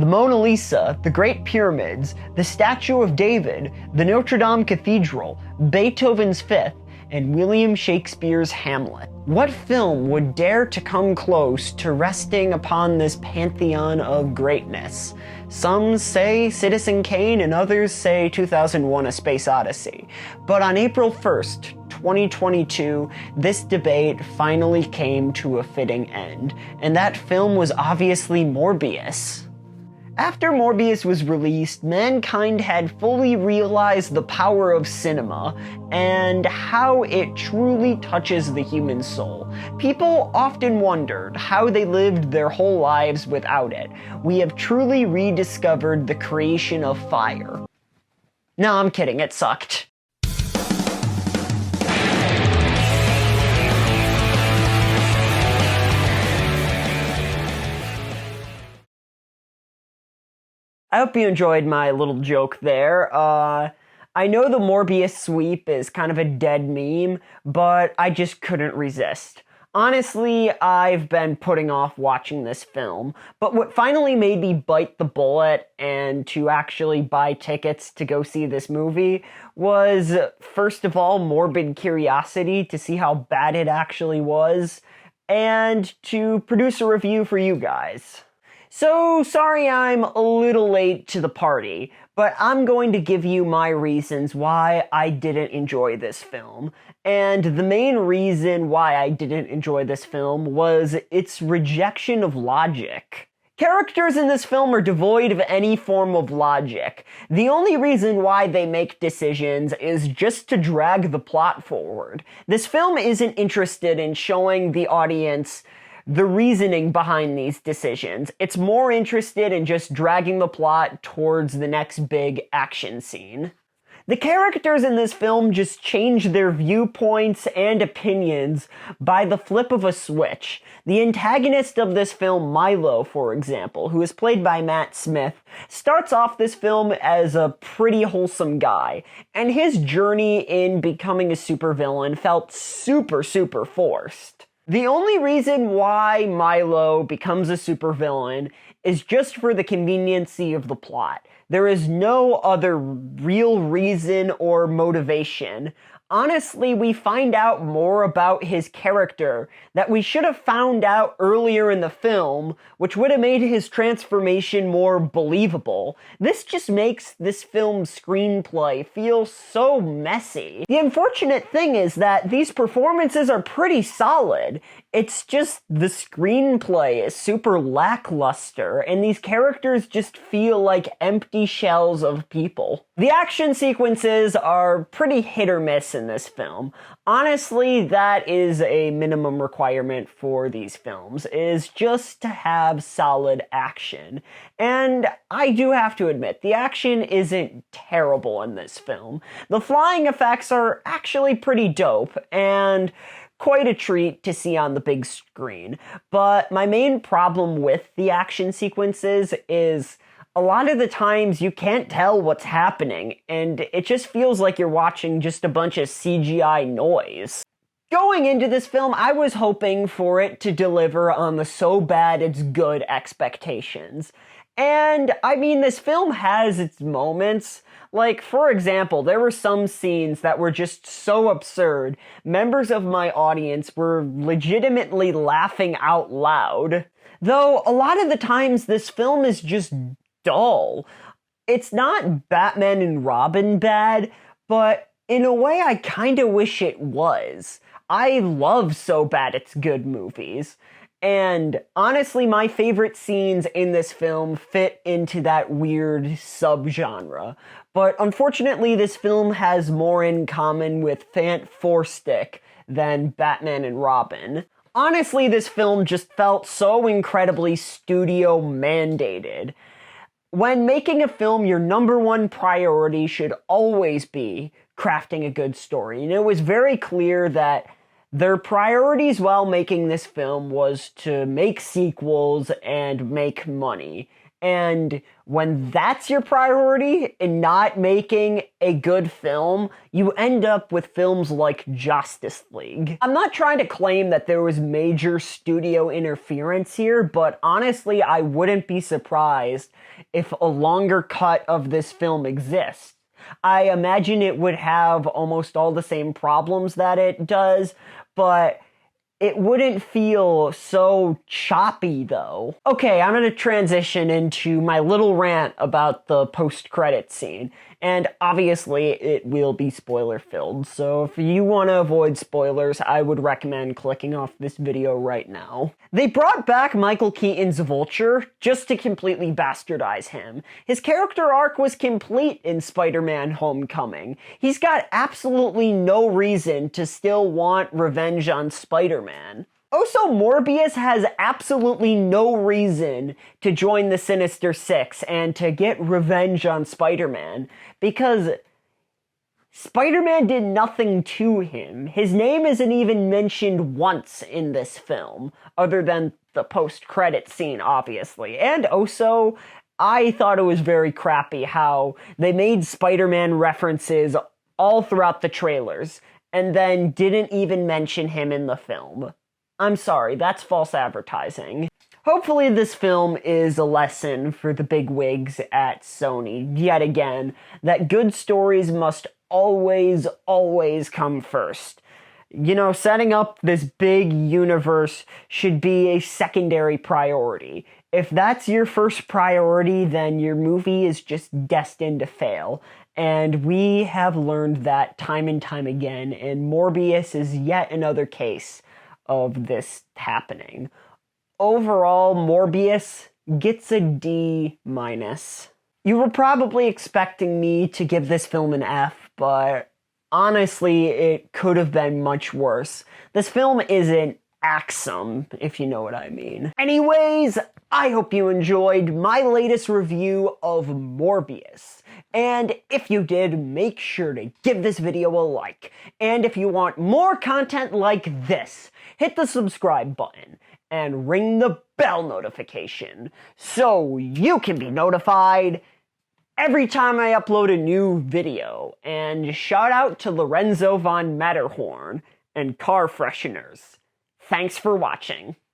The Mona Lisa, the Great Pyramids, the Statue of David, the Notre Dame Cathedral, Beethoven's Fifth, and William Shakespeare's Hamlet. What film would dare to come close to resting upon this pantheon of greatness? Some say Citizen Kane and others say 2001: A Space Odyssey. But on April 1st, 2022, this debate finally came to a fitting end, and that film was obviously Morbius. After Morbius was released, mankind had fully realized the power of cinema and how it truly touches the human soul. People often wondered how they lived their whole lives without it. We have truly rediscovered the creation of fire. No, I'm kidding, it sucked. I hope you enjoyed my little joke there. I know the Morbius sweep is kind of a dead meme, but I just couldn't resist. Honestly, I've been putting off watching this film, but what finally made me bite the bullet and to actually buy tickets to go see this movie was, first of all, morbid curiosity to see how bad it actually was, and to produce a review for you guys. So, sorry I'm a little late to the party, but I'm going to give you my reasons why I didn't enjoy this film. And the main reason why I didn't enjoy this film was its rejection of logic. Characters in this film are devoid of any form of logic. The only reason why they make decisions is just to drag the plot forward. This film isn't interested in showing the audience the reasoning behind these decisions. It's more interested in just dragging the plot towards the next big action scene. The characters in this film just change their viewpoints and opinions by the flip of a switch. The antagonist of this film, Milo, for example, who is played by Matt Smith, starts off this film as a pretty wholesome guy, and his journey in becoming a supervillain felt super forced. The only reason why Milo becomes a supervillain is just for the conveniency of the plot. There is no other real reason or motivation. Honestly, we find out more about his character that we should have found out earlier in the film, which would have made his transformation more believable. This just makes this film's screenplay feel so messy. The unfortunate thing is that these performances are pretty solid. It's just the screenplay is super lackluster, and these characters just feel like empty shells of people. The action sequences are pretty hit or miss in this film. Honestly, that is a minimum requirement for these films, is just to have solid action. And I do have to admit, the action isn't terrible in this film. The flying effects are actually pretty dope, and quite a treat to see on the big screen. But my main problem with the action sequences is a lot of the times you can't tell what's happening, and it just feels like you're watching just a bunch of CGI noise. Going into this film, I was hoping for it to deliver on the so bad it's good expectations. And, I mean, this film has its moments. Like, for example, there were some scenes that were just so absurd, members of my audience were legitimately laughing out loud. Though, a lot of the times, this film is just dull. It's not Batman and Robin bad, but in a way I kinda wish it was. I love so bad it's good movies. And honestly, my favorite scenes in this film fit into that weird subgenre. But unfortunately, this film has more in common with Fant Four Stick than Batman and Robin. Honestly, this film just felt so incredibly studio mandated. When making a film, your number one priority should always be crafting a good story. And it was very clear that their priorities while making this film was to make sequels and make money. And when that's your priority in not making a good film, you end up with films like Justice League. I'm not trying to claim that there was major studio interference here, but honestly, I wouldn't be surprised if a longer cut of this film exists. I imagine it would have almost all the same problems that it does, but it wouldn't feel so choppy, though. Okay, I'm gonna transition into my little rant about the post-credit scene. And obviously, it will be spoiler-filled, so if you want to avoid spoilers, I would recommend clicking off this video right now. They brought back Michael Keaton's Vulture just to completely bastardize him. His character arc was complete in Spider-Man Homecoming. He's got absolutely no reason to still want revenge on Spider-Man. Also, Morbius has absolutely no reason to join the Sinister Six and to get revenge on Spider-Man, because Spider-Man did nothing to him. His name isn't even mentioned once in this film, other than the post-credit scene, obviously. And also, I thought it was very crappy how they made Spider-Man references all throughout the trailers, and then didn't even mention him in the film. I'm sorry, that's false advertising. Hopefully this film is a lesson for the big wigs at Sony, yet again, that good stories must always, always come first. You know, setting up this big universe should be a secondary priority. If that's your first priority, then your movie is just destined to fail. And we have learned that time and time again, and Morbius is yet another case of this happening. Overall, Morbius gets a D-. You were probably expecting me to give this film an F, but honestly, it could have been much worse. This film isn't axum, if you know what I mean. Anyways, I hope you enjoyed my latest review of Morbius. And if you did, make sure to give this video a like. And if you want more content like this, hit the subscribe button and ring the bell notification so you can be notified every time I upload a new video. And shout out to Lorenzo von Matterhorn and car fresheners. Thanks for watching.